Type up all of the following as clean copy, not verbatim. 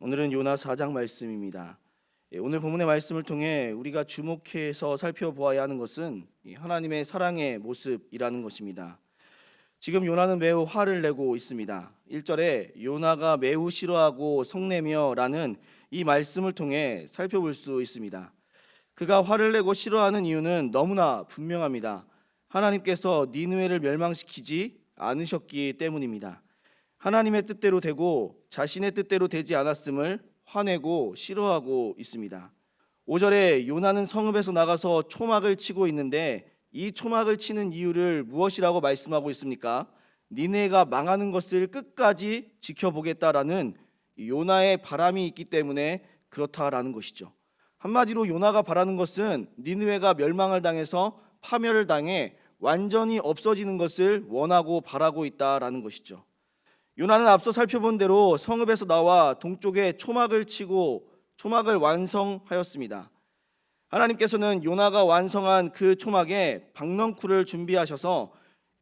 오늘은 요나 4장 말씀입니다. 오늘 본문의 말씀을 통해 우리가 주목해서 살펴보아야 하는 것은 하나님의 사랑의 모습이라는 것입니다. 지금 요나는 매우 화를 내고 있습니다. 1절에 요나가 매우 싫어하고 성내며라는 이 말씀을 통해 살펴볼 수 있습니다. 그가 화를 내고 싫어하는 이유는 너무나 분명합니다. 하나님께서 니느웨를 멸망시키지 않으셨기 때문입니다. 하나님의 뜻대로 되고 자신의 뜻대로 되지 않았음을 화내고 싫어하고 있습니다. 5절에 요나는 성읍에서 나가서 초막을 치고 있는데 이 초막을 치는 이유를 무엇이라고 말씀하고 있습니까? 니느웨가 망하는 것을 끝까지 지켜보겠다라는 요나의 바람이 있기 때문에 그렇다라는 것이죠. 한마디로 요나가 바라는 것은 니느웨가 멸망을 당해서 파멸을 당해 완전히 없어지는 것을 원하고 바라고 있다라는 것이죠. 요나는 앞서 살펴본 대로 성읍에서 나와 동쪽에 초막을 치고 초막을 완성하였습니다. 하나님께서는 요나가 완성한 그 초막에 박넝쿨을 준비하셔서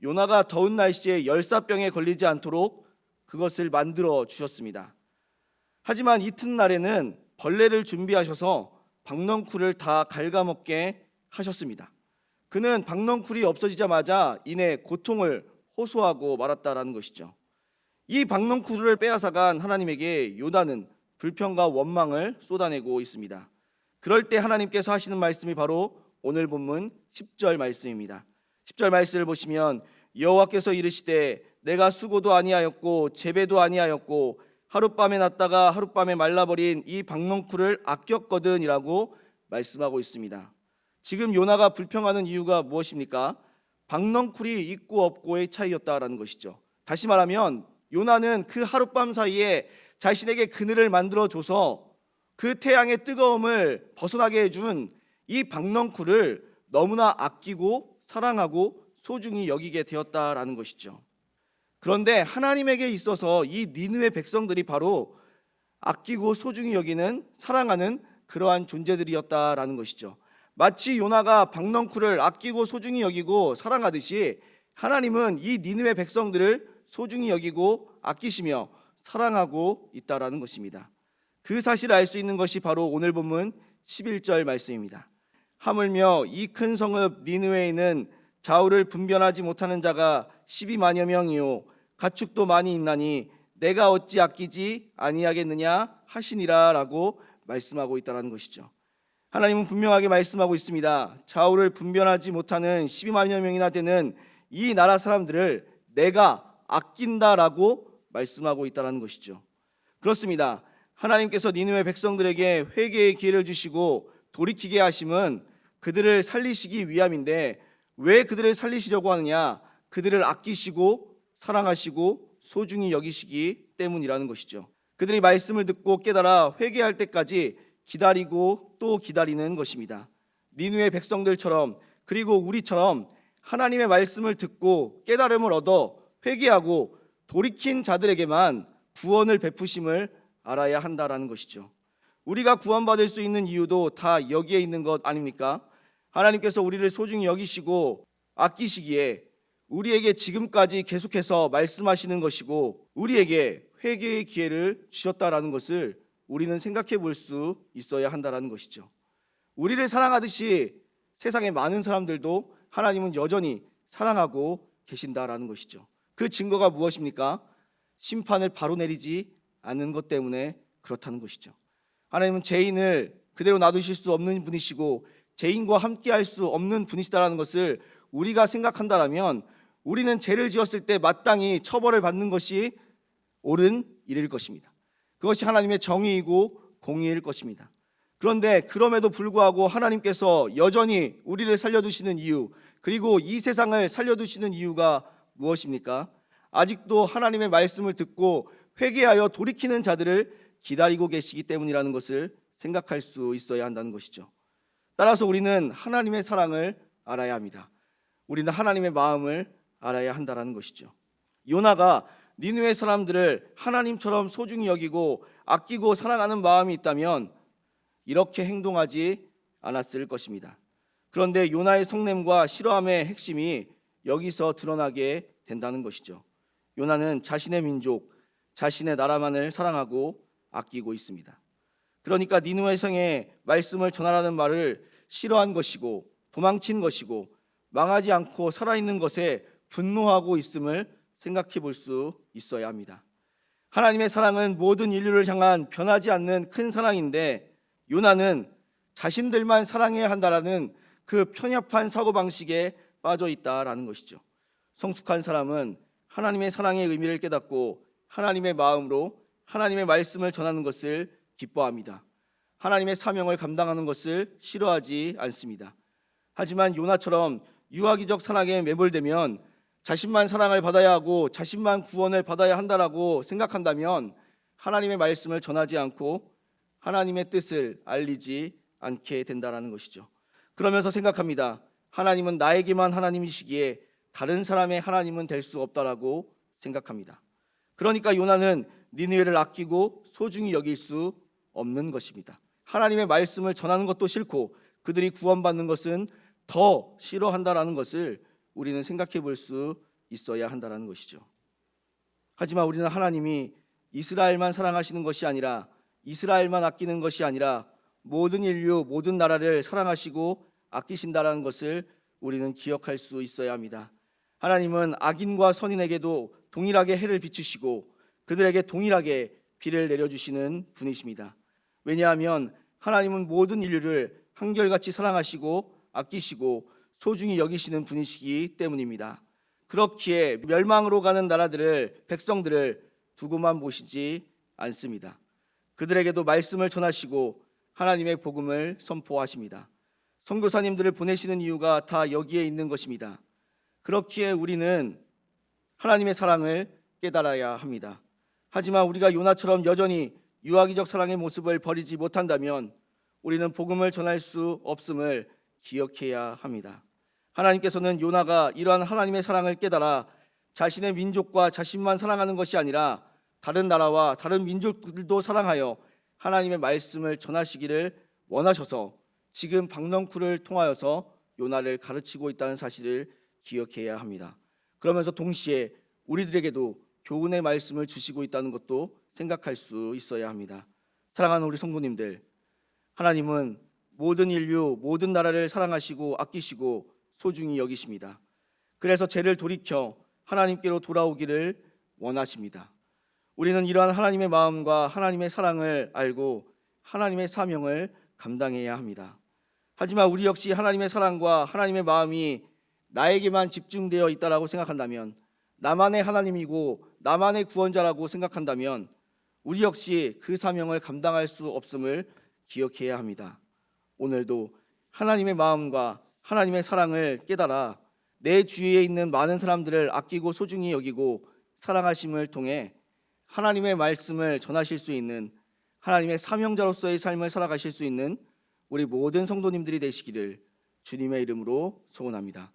요나가 더운 날씨에 열사병에 걸리지 않도록 그것을 만들어 주셨습니다. 하지만 이튿날에는 벌레를 준비하셔서 박넝쿨을 다 갉아먹게 하셨습니다. 그는 박넝쿨이 없어지자마자 이내 고통을 호소하고 말았다라는 것이죠. 이 박넝쿨을 빼앗아간 하나님에게 요나는 불평과 원망을 쏟아내고 있습니다. 그럴 때 하나님께서 하시는 말씀이 바로 오늘 본문 10절 말씀입니다. 10절 말씀을 보시면 여호와께서 이르시되 내가 수고도 아니하였고 재배도 아니하였고 하룻밤에 났다가 하룻밤에 말라버린 이 박넝쿨을 아꼈거든이라고 말씀하고 있습니다. 지금 요나가 불평하는 이유가 무엇입니까? 박넝쿨이 있고 없고의 차이였다라는 것이죠. 다시 말하면 요나는 그 하룻밤 사이에 자신에게 그늘을 만들어줘서 그 태양의 뜨거움을 벗어나게 해준 이 박넝쿨을 너무나 아끼고 사랑하고 소중히 여기게 되었다라는 것이죠. 그런데 하나님에게 있어서 이 니느웨 백성들이 바로 아끼고 소중히 여기는 사랑하는 그러한 존재들이었다라는 것이죠. 마치 요나가 박넝쿨을 아끼고 소중히 여기고 사랑하듯이 하나님은 이 니느웨 백성들을 소중히 여기고 아끼시며 사랑하고 있다라는 것입니다. 그 사실을 알 수 있는 것이 바로 오늘 본문 11절 말씀입니다. 하물며 이 큰 성읍 니느웨에는 좌우를 분별하지 못하는 자가 12만여 명이요 가축도 많이 있나니 내가 어찌 아끼지 아니하겠느냐 하시니라라고 말씀하고 있다는 것이죠. 하나님은 분명하게 말씀하고 있습니다. 좌우를 분별하지 못하는 12만여 명이나 되는 이 나라 사람들을 내가 아낀다라고 말씀하고 있다는 것이죠. 그렇습니다. 하나님께서 니느웨 백성들에게 회개의 기회를 주시고 돌이키게 하심은 그들을 살리시기 위함인데 왜 그들을 살리시려고 하느냐? 그들을 아끼시고 사랑하시고 소중히 여기시기 때문이라는 것이죠. 그들이 말씀을 듣고 깨달아 회개할 때까지 기다리고 또 기다리는 것입니다. 니느웨 백성들처럼 그리고 우리처럼 하나님의 말씀을 듣고 깨달음을 얻어 회개하고 돌이킨 자들에게만 구원을 베푸심을 알아야 한다라는 것이죠. 우리가 구원받을 수 있는 이유도 다 여기에 있는 것 아닙니까? 하나님께서 우리를 소중히 여기시고 아끼시기에 우리에게 지금까지 계속해서 말씀하시는 것이고 우리에게 회개의 기회를 주셨다라는 것을 우리는 생각해 볼 수 있어야 한다라는 것이죠. 우리를 사랑하듯이 세상의 많은 사람들도 하나님은 여전히 사랑하고 계신다라는 것이죠. 그 증거가 무엇입니까? 심판을 바로 내리지 않는 것 때문에 그렇다는 것이죠. 하나님은 죄인을 그대로 놔두실 수 없는 분이시고 죄인과 함께할 수 없는 분이시다라는 것을 우리가 생각한다면 우리는 죄를 지었을 때 마땅히 처벌을 받는 것이 옳은 일일 것입니다. 그것이 하나님의 정의이고 공의일 것입니다. 그런데 그럼에도 불구하고 하나님께서 여전히 우리를 살려두시는 이유, 그리고 이 세상을 살려두시는 이유가 무엇입니까? 아직도 하나님의 말씀을 듣고 회개하여 돌이키는 자들을 기다리고 계시기 때문이라는 것을 생각할 수 있어야 한다는 것이죠. 따라서 우리는 하나님의 사랑을 알아야 합니다. 우리는 하나님의 마음을 알아야 한다는 것이죠. 요나가 니느웨 사람들을 하나님처럼 소중히 여기고 아끼고 사랑하는 마음이 있다면 이렇게 행동하지 않았을 것입니다. 그런데 요나의 성냄과 싫어함의 핵심이 여기서 드러나게 된다는 것이죠. 요나는 자신의 민족, 자신의 나라만을 사랑하고 아끼고 있습니다. 그러니까 니느웨 성에 말씀을 전하라는 말을 싫어한 것이고 도망친 것이고 망하지 않고 살아있는 것에 분노하고 있음을 생각해 볼 수 있어야 합니다. 하나님의 사랑은 모든 인류를 향한 변하지 않는 큰 사랑인데 요나는 자신들만 사랑해야 한다라는 그 편협한 사고방식에 빠져 있다라는 것이죠. 성숙한 사람은 하나님의 사랑의 의미를 깨닫고 하나님의 마음으로 하나님의 말씀을 전하는 것을 기뻐합니다. 하나님의 사명을 감당하는 것을 싫어하지 않습니다. 하지만 요나처럼 유아기적 사랑에 매몰되면 자신만 사랑을 받아야 하고 자신만 구원을 받아야 한다라고 생각한다면 하나님의 말씀을 전하지 않고 하나님의 뜻을 알리지 않게 된다라는 것이죠. 그러면서 생각합니다. 하나님은 나에게만 하나님이시기에 다른 사람의 하나님은 될 수 없다라고 생각합니다. 그러니까 요나는 니느웨를 아끼고 소중히 여길 수 없는 것입니다. 하나님의 말씀을 전하는 것도 싫고 그들이 구원받는 것은 더 싫어한다라는 것을 우리는 생각해 볼 수 있어야 한다는 것이죠. 하지만 우리는 하나님이 이스라엘만 사랑하시는 것이 아니라 이스라엘만 아끼는 것이 아니라 모든 인류 모든 나라를 사랑하시고 아끼신다라는 것을 우리는 기억할 수 있어야 합니다. 하나님은 악인과 선인에게도 동일하게 해를 비추시고 그들에게 동일하게 비를 내려주시는 분이십니다. 왜냐하면 하나님은 모든 인류를 한결같이 사랑하시고 아끼시고 소중히 여기시는 분이시기 때문입니다. 그렇기에 멸망으로 가는 나라들을 백성들을 두고만 보시지 않습니다. 그들에게도 말씀을 전하시고 하나님의 복음을 선포하십니다. 선교사님들을 보내시는 이유가 다 여기에 있는 것입니다. 그렇기에 우리는 하나님의 사랑을 깨달아야 합니다. 하지만 우리가 요나처럼 여전히 유아기적 사랑의 모습을 버리지 못한다면 우리는 복음을 전할 수 없음을 기억해야 합니다. 하나님께서는 요나가 이러한 하나님의 사랑을 깨달아 자신의 민족과 자신만 사랑하는 것이 아니라 다른 나라와 다른 민족들도 사랑하여 하나님의 말씀을 전하시기를 원하셔서 지금 박넝쿨을 통하여서 요나를 가르치고 있다는 사실을 기억해야 합니다. 그러면서 동시에 우리들에게도 교훈의 말씀을 주시고 있다는 것도 생각할 수 있어야 합니다. 사랑하는 우리 성도님들, 하나님은 모든 인류, 모든 나라를 사랑하시고 아끼시고 소중히 여기십니다. 그래서 죄를 돌이켜 하나님께로 돌아오기를 원하십니다. 우리는 이러한 하나님의 마음과 하나님의 사랑을 알고 하나님의 사명을 감당해야 합니다. 하지만 우리 역시 하나님의 사랑과 하나님의 마음이 나에게만 집중되어 있다라고 생각한다면, 나만의 하나님이고 나만의 구원자라고 생각한다면 우리 역시 그 사명을 감당할 수 없음을 기억해야 합니다. 오늘도 하나님의 마음과 하나님의 사랑을 깨달아 내 주위에 있는 많은 사람들을 아끼고 소중히 여기고 사랑하심을 통해 하나님의 말씀을 전하실 수 있는, 하나님의 사명자로서의 삶을 살아가실 수 있는 우리 모든 성도님들이 되시기를 주님의 이름으로 소원합니다.